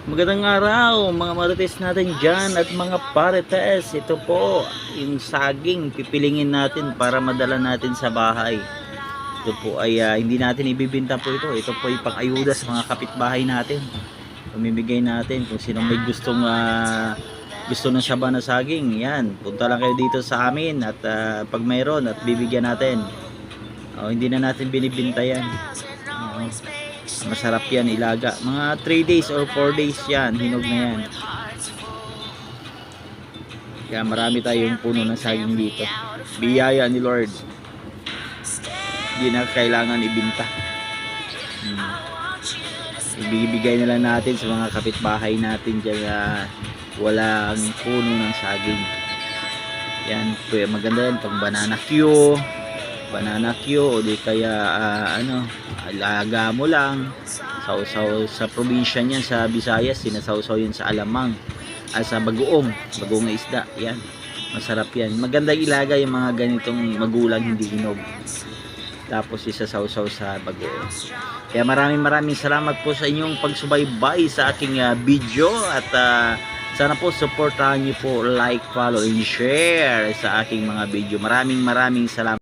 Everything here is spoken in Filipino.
Magandang araw mga marites natin dyan at mga parites. Ito po yung saging pipilingin natin para madala natin sa bahay. Ito po ay hindi natin ibibinta po ito. Ito po ay pang-ayuda sa mga kapitbahay natin. Pamimigay natin kung sino may gustong gusto ng saba na saging. Yan, punta lang kayo dito sa amin at pag mayroon at bibigyan natin. Hindi na natin binibinta yan. Masarap yan ilaga. Mga 3 days or 4 days yan. Hinog na yan. Kaya marami tayong puno ng saging dito. Biyaya ni Lord. Hindi na kailangan ibinta. Ibibigay na lang natin sa mga kapitbahay natin dyan na walang puno ng saging. Yan. Maganda yan pang banana Q o di kaya alaga mo lang. Sausaw sa probinsya niyan sa Visayas, sinasawsaw yun sa alamang sa bagoong na isda. Yan, masarap yan. Maganda ilaga yung mga ganitong magulang hindi hinog, tapos isasawsaw sa bagoong. Kaya maraming salamat po sa inyong pagsubaybay sa aking video at sana po supportahan niyo po, like, follow and share sa aking mga video. Maraming salamat.